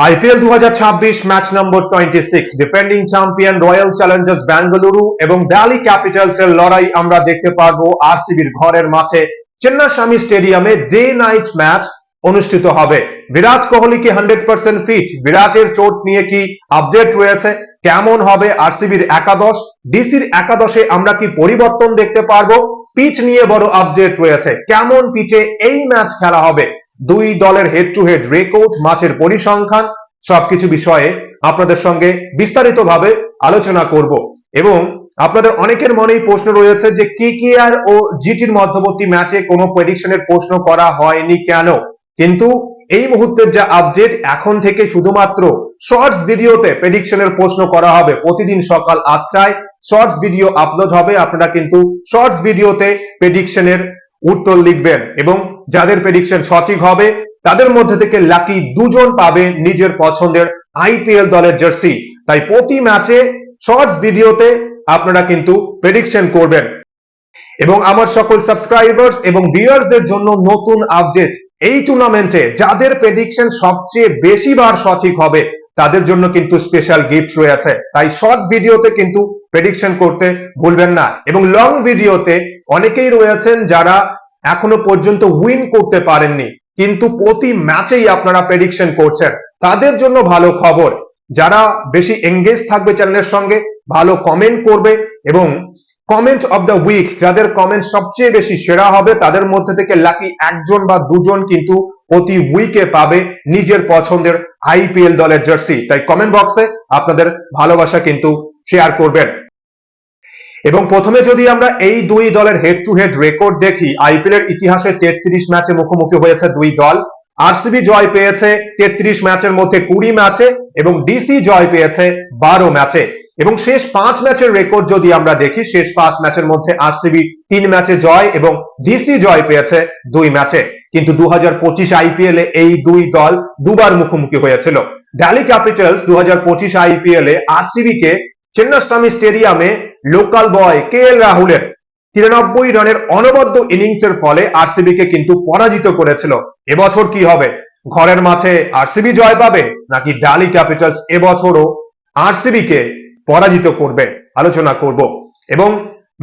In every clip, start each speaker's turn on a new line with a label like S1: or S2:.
S1: IPL 2026 match নম্বর 26 defending champion royal Challengers Bengaluru এবং Delhi Capitals এর লড়াই আমরা দেখতে পারবো আরসিবির ঘরের মাঠে চিন্নাস্বামী স্টেডিয়ামে ডে নাইট ম্যাচ অনুষ্ঠিত হবে। বিরাট কোহলিকে 100% ফিট, বিরাটের চোট নিয়ে কি আপডেট রয়েছে, কেমন হবে আরসিবির একাদশ, ডিসির একাদশে আমরা কি পরিবর্তন দেখতে পারবো, পিচ নিয়ে বড় আপডেট রয়েছে, কেমন পিচে এই ম্যাচ খেলা হবে, দুই দলের হেড টু হেড রেকর্ড, মাঠের পরিসংখ্যান, সবকিছু বিষয়ে আপনাদের সঙ্গে বিস্তারিতভাবে আলোচনা করব। এবং আপনাদের অনেকের মনেই প্রশ্ন রয়েছে যে কেকেআর ও জিটির মধ্যবর্তী ম্যাচে কোনো প্রেডিকশনের প্রশ্ন করা হয়নি কেন, কিন্তু এই মুহূর্তের যা আপডেট, এখন থেকে শুধুমাত্র শর্টস ভিডিওতে প্রেডিকশনের প্রশ্ন করা হবে। প্রতিদিন সকাল 8টায় শর্টস ভিডিও আপলোড হবে, আপনারা কিন্তু শর্টস ভিডিওতে প্রেডিকশনের উত্তর লিখবেন এবং যাদের প্রেডিকশন সঠিক হবে তাদের মধ্যে থেকে লাকি দুজন পাবে নিজের পছন্দের আইপিএল দলের জার্সি। তাই প্রতি ম্যাচে শর্টস ভিডিওতে আপনারা কিন্তু প্রেডিকশন করবেন। এবং আমার সকল সাবস্ক্রাইবার্স এবং ভিউয়ার্সদের জন্য নতুন আপডেট, এই টুর্নামেন্টে যাদের প্রেডিকশন সবচেয়ে বেশি বার সঠিক হবে তাদের জন্য কিন্তু স্পেশাল গিফট রয়েছে। তাই শর্ট ভিডিওতে কিন্তু প্রেডিকশন করতে ভুলবেন না। এবং লং ভিডিওতে অনেকেই রয়েছেন যারা এখনো পর্যন্ত উইন করতে পারেননি, কিন্তু প্রতি ম্যাচেই আপনারা প্রেডিকশন করছেন, তাদের জন্য ভালো খবর। যারা বেশি এঙ্গেজ থাকবে চ্যানেলের সঙ্গে, ভালো কমেন্ট করবে এবং কমেন্ট অফ দ্য উইক, যাদের কমেন্ট সবচেয়ে বেশি সেরা হবে তাদের মধ্যে থেকে লাকি একজন বা দুজন কিন্তু প্রতি উইকে পাবে নিজের পছন্দের আইপিএল দলের জার্সি। তাই কমেন্ট বক্সে আপনাদের ভালোবাসা কিন্তু শেয়ার করবেন। এবং প্রথমে যদি আমরা এই দুই দলের হেড টু হেড রেকর্ড দেখি, আইপিএল এর ইতিহাসে 33 ম্যাচে মুখোমুখি হয়েছে দুই দল। আরসিবি জয় পেয়েছে 33 ম্যাচের মধ্যে 20 ম্যাচে এবং ডিসি জয় পেয়েছে 12 ম্যাচে। এবং শেষ 5 ম্যাচের রেকর্ড যদি আমরা দেখি, শেষ 5 ম্যাচের মধ্যে আরসিবি 3 ম্যাচে জয় এবং ডিসি জয় পেয়েছে 2 ম্যাচে। কিন্তু 2025 আইপিএল এ এই দুই দল দুবার মুখোমুখি হয়েছিল। দিল্লি ক্যাপিটালস 2025 আইপিএল এ আরসিবি কে চিন্নাস্বামী স্টেডিয়ামে লোকাল বয় কেএল রাহুলের 93 রানের অনবদ্য ইনিংসের ফলে আরসিবি কে কিন্তু পরাজিত করেছিল। এবছর কি হবে, ঘরের মাঠে আরসিবি জয় পাবে নাকি দিল্লি ক্যাপিটালস এবছরও আরসিবি কে পরাজিত করবে, আলোচনা করব। এবং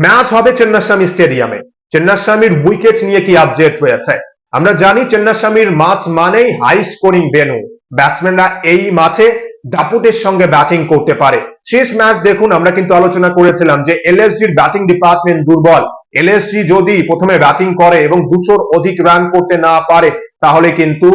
S1: ম্যাচ হবে চিন্নাস্বামী স্টেডিয়ামে। চিন্নাস্বামীর উইকেট নিয়ে কি আপডেট রয়েছে, আমরা জানি চিন্নাস্বামীর মাঠ মানেই হাই স্কোরিং ভেন্যু, ব্যাটসম্যানরা এই মাঠে দাপুটের সঙ্গে ব্যাটিং করতে পারে। শেষ ম্যাচ দেখুন, আমরা কিন্তু আলোচনা করেছিলাম যে এলএসজির ব্যাটিং ডিপার্টমেন্ট দুর্বল। এলএসজি যদি প্রথমে ব্যাটিং করে এবং 200-র অধিক রান করতে না পারে তাহলে কিন্তু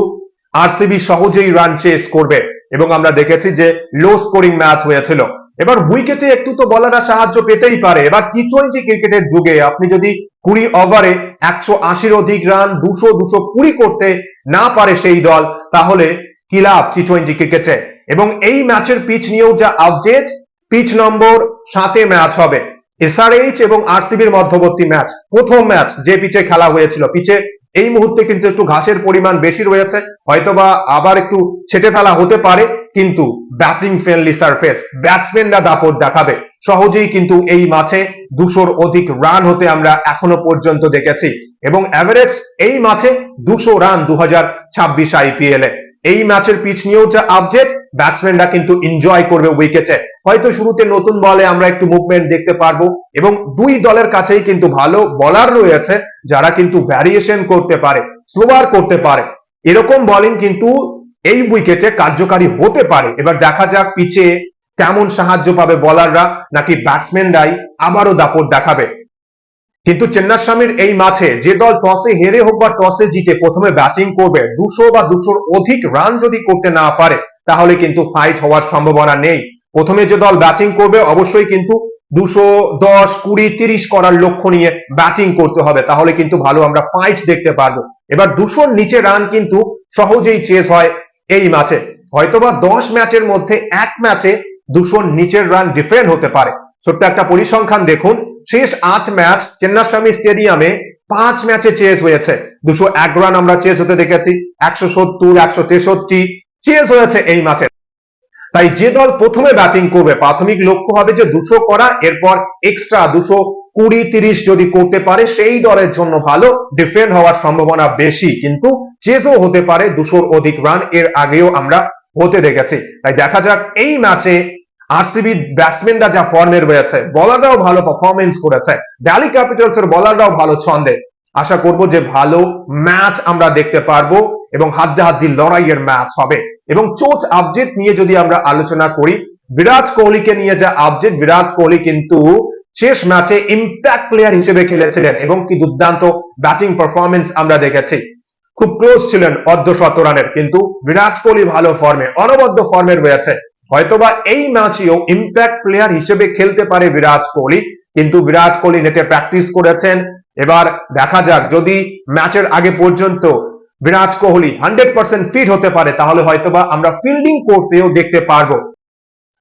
S1: আরসিবি সহজেই রান চেস করবে এবং আমরা দেখেছি যে লো স্কোরিং ম্যাচ হয়েছিল। এবার উইকেটে একটু তো বলাররা সাহায্য পেতেই পারে। এবার টি20 ক্রিকেটের যুগে আপনি যদি 20 ওভারে 180-র অধিক রান 220 করতে না পারে সেই দল, তাহলে কি লাভ টি20 ক্রিকেটে। এবং এই ম্যাচের পিচ নিয়েও যা আপডেট, পিচ নম্বর 7-এ ম্যাচ হবে। এসআরএইচ এবং আরসিবির মধ্যবর্তী ম্যাচ, প্রথম ম্যাচ যে পিচে খেলা হয়েছিল। পিচে এই মুহূর্তে কিন্তু একটু ঘাসের পরিমাণ বেশি রয়েছে, হয়তোবা আবার একটু ছেটে ফেলা হতে পারে, কিন্তু ব্যাটিং ফ্রেন্ডলি সারফেস, ব্যাটসম্যানরা দাপট দেখাবে। সহজেই কিন্তু এই মাঠে 200-র অধিক রান হতে আমরা এখনো পর্যন্ত দেখেছি এবং এভারেজ এই মাঠে 200 রান 2026 আইপিএল এ। এই ম্যাচের পিচ নিয়েও যা আপডেট, ব্যাটসম্যানরা কিন্তু এনজয় করবে উইকেটে। হয়তো শুরুতে নতুন বলে আমরা একটু মুভমেন্ট দেখতে পারবো এবং দুই দলের কাছেই কিন্তু ভালো বোলার রয়েছে যারা কিন্তু ভ্যারিয়েশন করতে পারে, স্লোয়ার করতে পারে। এরকম বোলিং কিন্তু এই উইকেটে কার্যকারী হতে পারে। এবার দেখা যাক পিচে কেমন সাহায্য পাবে বোলাররা, নাকি ব্যাটসম্যানরাই আবারও দাপট দেখাবে। কিন্তু চিন্নাস্বামীর এই ম্যাচে যে দল টসে হেরে হোক বা টসে জিতে প্রথমে ব্যাটিং করবে, 200 বা 200-র অধিক রান যদি করতে না পারে তাহলে কিন্তু ফাইট হওয়ার সম্ভাবনা নেই। প্রথমে যে দল ব্যাটিং করবে অবশ্যই কিন্তু 210, 20, 30 করার লক্ষ্য নিয়ে ব্যাটিং করতে হবে, তাহলে কিন্তু ভালো আমরা ফাইট দেখতে পারবো। এবার 200-র নিচে রান কিন্তু সহজেই চেস হয় এই ম্যাচে। হয়তোবা 10 ম্যাচের মধ্যে এক ম্যাচে 200-র নিচের রান ডিফেন্ড হতে পারে। ছোট্ট একটা পরিসংখ্যান দেখুন, শেষ 8 ম্যাচ চিন্নাস্বামী স্টেডিয়ামে 5 ম্যাচে চেস হয়েছে 201 রান আমরা চেস হতে দেখেছি, 170, 163 চেস হয়েছে এই ম্যাচে। তাই যে দল প্রথমে ব্যাটিং করবে প্রাথমিক লক্ষ্য হবে যে 200 করা, এরপর এক্সট্রা 220, 30 যদি করতে পারে সেই দলের জন্য ভালো, ডিফেন্ড হওয়ার সম্ভাবনা বেশি, কিন্তু চেসও হতে পারে 200-র অধিক রান। এর আগেও আমরা হতে দেখেছি। তাই দেখা যাক এই ম্যাচে আরসিবি ব্যাটসম্যানরা যা ফর্মে রয়েছে, বলাররাও ভালো পারফরমেন্স করেছে, দিল্লি ক্যাপিটালস এর বলাররাও ভালো ছন্দে। আশা করব যে ভালো ম্যাচ আমরা দেখতে পারবো এবং হাড্ডাহাড্ডি লড়াইয়ের ম্যাচ হবে। এবং কোচ আপডেট নিয়ে যদি আমরা আলোচনা করি, বিরাট কোহলিকে নিয়ে যা আপডেট, বিরাট কোহলি কিন্তু শেষ ম্যাচে ইম্প্যাক্ট প্লেয়ার হিসেবে খেলেছিলেন এবং কি দুর্দান্ত ব্যাটিং পারফরমেন্স আমরা দেখেছি। খুব ক্লোজ ছিলেন অর্ধশত রানের, কিন্তু বিরাট কোহলি ভালো ফর্মে, অনবদ্য ফর্মে রয়েছে। হয়তোবা এই ম্যাচেও ইম্প্যাক্ট প্লেয়ার হিসেবে খেলতে পারে বিরাট কোহলি, কিন্তু বিরাট কোহলি নেটে প্র্যাকটিস করেছেন। এবার দেখা যাক যদি ম্যাচের আগে পর্যন্ত বিরাট কোহলি 100% ফিট হতে পারে, তাহলে হয়তোবা আমরা ফিল্ডিং করতেও দেখতে পারবো।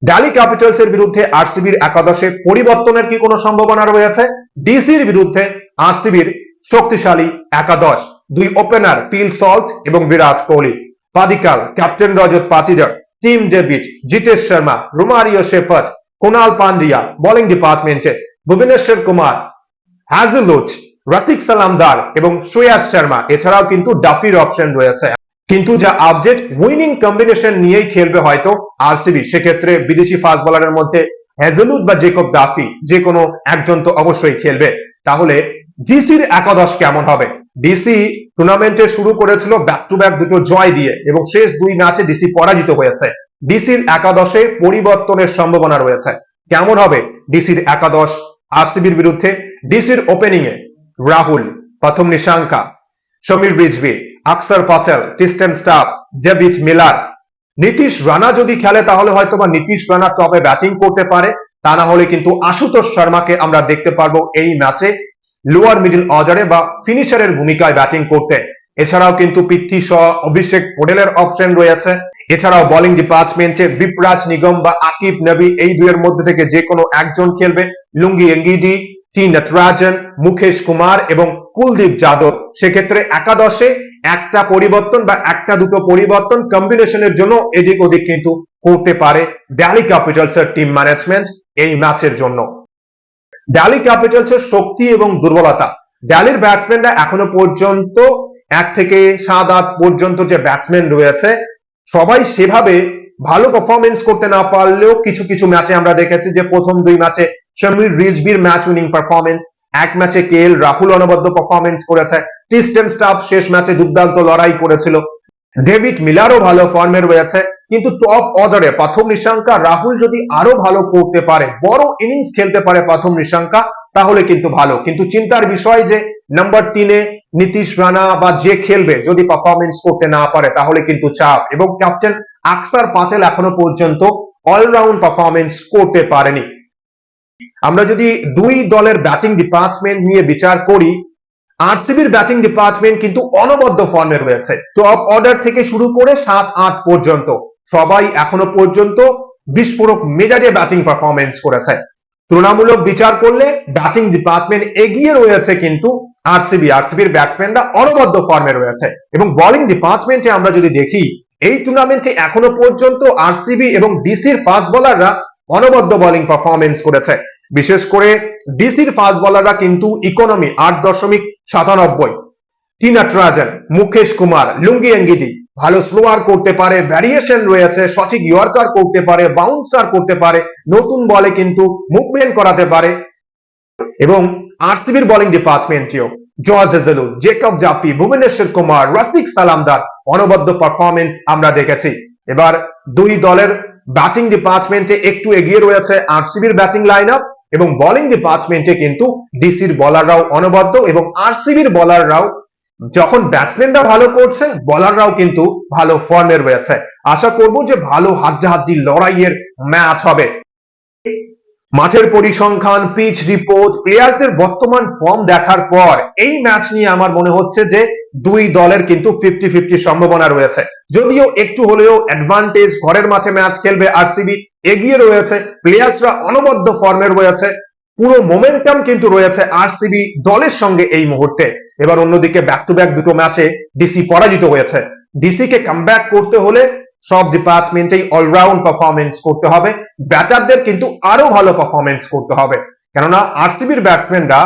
S1: দিল্লি ক্যাপিটালস এর বিরুদ্ধে আরসিবির একাদশে পরিবর্তনের কি কোনো সম্ভাবনা রয়েছে? ডিসির বিরুদ্ধে আরসিবির শক্তিশালী একাদশ, দুই ওপেনার ফিল সল্ট এবং Virat Kohli, Padikkal, captain Rajat Patidar, Tim David, Jitesh Sharma, Romario Shepherd, Krunal Pandya bowling ডিপার্টমেন্টে, ভুবনেশ্বর কুমার, হ্যাজেলউড, রফিক সালামদার এবং শ্রেয়াস শর্মা। এছাড়াও কিন্তু ডাফির অপশন রয়েছে। কিন্তু যা আপডেট, উইনিং কম্বিনেশন নিয়েই খেলবে হয়তো আরসিবি। সেক্ষেত্রে বিদেশি ফাস্ট বোলারের মধ্যে হ্যাজেলউড বা জেকব ডাফি যে কোনো একজন তো অবশ্যই খেলবে। তাহলে ডিসির একাদশ কেমন হবে? ডিসি টুর্নামেন্টে শুরু করেছিল ব্যাক টু ব্যাক দুটো জয় দিয়ে এবং শেষ দুই ম্যাচে ডিসি পরাজিত হয়েছে। ডিসির একাদশে পরিবর্তনের সম্ভাবনা রয়েছে। কেমন হবে ডিসির একাদশ আরসিবির বিরুদ্ধে? ডিসির ওপেনিং এ Rahul, Pathum Nissanka, Sameer Rizvi, Axar Patel, Tristan Stubbs, David Miller, Nitish Rana যদি খেলে তাহলে হয়তোবা নীতিশ রানা টপে ব্যাটিং করতে পারে। তা না হলে কিন্তু আশুতোষ শর্মাকে আমরা দেখতে পারবো এই ম্যাচে লোয়ার মিডল অর্ডারে বা ফিনিশারের ভূমিকায় ব্যাটিং করতে। এছাড়াও কিন্তু পৃথ্বী শ, অভিষেক পোডেলের অপশন রয়েছে। এছাড়াও বোলিং ডিপার্টমেন্টে বিপরাজ নিগম বা আকিব নবী, এই দুইয়ের মধ্যে থেকে যে কোনো একজন খেলবে। লুঙ্গি এঙ্গিডি, টি নটরাজন, মুকেশ কুমার এবং কুলদীপ যাদব। সেক্ষেত্রে একাদশে একটা পরিবর্তন বা একটা দুটো পরিবর্তন কম্বিনেশনের জন্য এদিক ওদিক কিন্তু করতে পারে দিল্লি ক্যাপিটালস এর টিম ম্যানেজমেন্ট এই ম্যাচের জন্য। দিল্লি ক্যাপিটালস এর শক্তি এবং দুর্বলতা, দিল্লির ব্যাটসম্যানরা এখনো পর্যন্ত 1 থেকে 7-8 পর্যন্ত যে ব্যাটসম্যান রয়েছে সবাই সেভাবে ভালো পারফরমেন্স করতে না পারলেও কিছু কিছু ম্যাচে আমরা দেখেছি যে প্রথম দুই ম্যাচে সমীর রিজভির ম্যাচ উইনিং পারফরমেন্স, এক ম্যাচে কেএল রাহুল অনবদ্য পারফরমেন্স করেছে, টিস্টেন স্টাফ শেষ ম্যাচে দুর্দান্ত লড়াই করেছিল, ডেভিড মিলারও ভালো ফর্মে রয়েছে। কিন্তু টপ অর্ডারে প্রথম নিশাঙ্কা, রাহুল যদি আরো ভালো করতে পারে, বড় ইনিংস খেলতে পারে প্রথম নিশাঙ্কা, তাহলে কিন্তু ভালো। কিন্তু চিন্তার বিষয় যে নাম্বার 3-এ নীতিশ রানা বা যে খেলবে যদি পারফরমেন্স করতে না পারে তাহলে কিন্তু চাপ। এবং ক্যাপ্টেন আকসর প্যাটেল এখনো পর্যন্ত অলরাউন্ড পারফরমেন্স করতে পারেনি। আমরা যদি দুই দলের ব্যাটিং ডিপার্টমেন্ট নিয়ে বিচার করি, আরসিবির ব্যাটিং ডিপার্টমেন্ট কিন্তু অনবদ্য ফর্মে রয়েছে। টপ অর্ডার থেকে শুরু করে 7-8 পর্যন্ত সবাই এখনো পর্যন্ত বিস্ফোরক মেজাজে ব্যাটিং পারফরমেন্স করেছে। তুলনামূলক বিচার করলে ব্যাটিং ডিপার্টমেন্ট এগিয়ে রয়েছে, কিন্তু আরসিবির ব্যাটসম্যানরা অনবদ্য ফর্মে রয়েছে। এবং বোলিং ডিপার্টমেন্টে আমরা যদি দেখি, এই টুর্নামেন্টে এখনো পর্যন্ত আরসিবি এবং ডিসির ফাস্ট বোলাররা অনবদ্য বোলিং পারফরমেন্স করেছে। বিশেষ করে ডিসির ফাস্ট বোলাররা কিন্তু ইকোনমি 8.97, টি নটরাজন, মুকেশ কুমার, লুঙ্গি এঙ্গিডি ভালো স্লোয়ার করতে পারে, ভ্যারিয়েশন রয়েছে, সঠিক ইয়র্কার করতে পারে, বাউন্সার করতে পারে, নতুন বলে কিন্তু মুভমেন্ট করাতে পারে। এবং আরসিবির বোলিং ডিপার্টমেন্টেও George Hazlewood, Jacob Duffy, Bhuvneshwar Kumar, Rafiq Salamdar অনবদ্য পারফরমেন্স আমরা দেখেছি। এবার দুই দলের ব্যাটিং ডিপার্টমেন্টে একটু এগিয়ে রয়েছে আরসিবির ব্যাটিং লাইন আপ, এবং বোলিং ডিপার্টমেন্টে কিন্তু ডিসির বোলাররাও অনবদ্য এবং আরসিবির বোলাররাও যখন ব্যাটসম্যানরা ভালো করছে বোলাররাও কিন্তু ভালো ফর্মে রয়েছে। আশা করব যে ভালো হাড্ডাহাড্ডি লড়াইয়ের ম্যাচ হবে। মাঠের পরিসংখ্যান, পিচ রিপোর্ট, প্লেয়ারদের বর্তমান ফর্ম দেখার পর এই ম্যাচ নিয়ে আমার মনে হচ্ছে যে দুই দলের কিন্তু 50-50 সম্ভাবনা রয়েছে। যদিও একটু হলেও অ্যাডভান্টেজ, ঘরের মাঠে ম্যাচ খেলবে আরসিবি, এগিয়ে রয়েছে, প্লেয়ার্সরা অনবদ্য ফর্মে রয়েছে, পুরো মোমেন্টাম কিন্তু রয়েছে আরসিবি দলের সঙ্গে এই মুহূর্তে। এবার অন্যদিকে ব্যাক টু ব্যাক দুটো ম্যাচে ডিসি পরাজিত হয়েছে। ডিসিকে কামব্যাক করতে হলে সব ডিপার্টমেন্টেই অলরাউন্ড পারফরমেন্স করতে হবে, ব্যাটারদের কিন্তু আরো ভালো পারফরমেন্স করতে হবে, কেননা আরসিবির ব্যাটসম্যানরা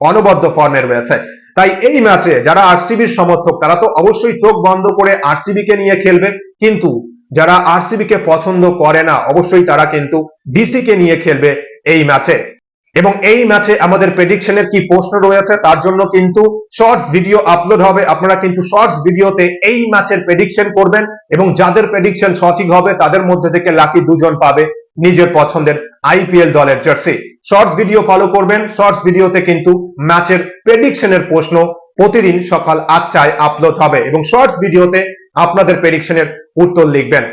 S1: অনবদ্য ফর্মে রয়েছে। তাই এই ম্যাচে যারা আরসিবির সমর্থক তারা তো অবশ্যই চোখ বন্ধ করে আরসিবি কে নিয়ে খেলবে, কিন্তু যারা আরসিবি কে পছন্দ করে না অবশ্যই তারা কিন্তু ডিসি কে নিয়ে খেলবে এই ম্যাচে। এবং এই ম্যাচে আমাদের প্রেডিকশনের কি প্রশ্ন রয়েছে তার জন্য কিন্তু শর্টস ভিডিও আপলোড হবে। আপনারা কিন্তু শর্টস ভিডিওতে এই ম্যাচের প্রেডিকশন করবেন এবং যাদের প্রেডিকশন সঠিক হবে তাদের মধ্যে থেকে লাকি দুজন পাবে নিজের পছন্দের আইপিএল দলের জার্সি। শর্টস ভিডিও ফলো করবেন। শর্টস ভিডিওতে কিন্তু ম্যাচের প্রেডিকশনের প্রশ্ন প্রতিদিন সকাল 8টায় আপলোড হবে এবং শর্টস ভিডিওতে আপনাদের প্রেডিকশনের উত্তর লিখবেন।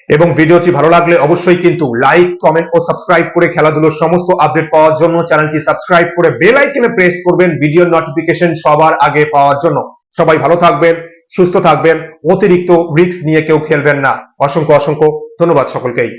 S1: এবং ভিডিওটি ভালো লাগলে অবশ্যই কিন্তু লাইক, কমেন্ট ও সাবস্ক্রাইব করে খেলাধুলোর সমস্ত আপডেট পাওয়ার জন্য চ্যানেলটি সাবস্ক্রাইব করে বেল আইকনে প্রেস করবেন ভিডিওর নোটিফিকেশন সবার আগে পাওয়ার জন্য। সবাই ভালো থাকবেন, সুস্থ থাকবেন, অতিরিক্ত রিস্ক নিয়ে কেউ খেলবেন না। অসংখ্য অসংখ্য ধন্যবাদ সকলকেই।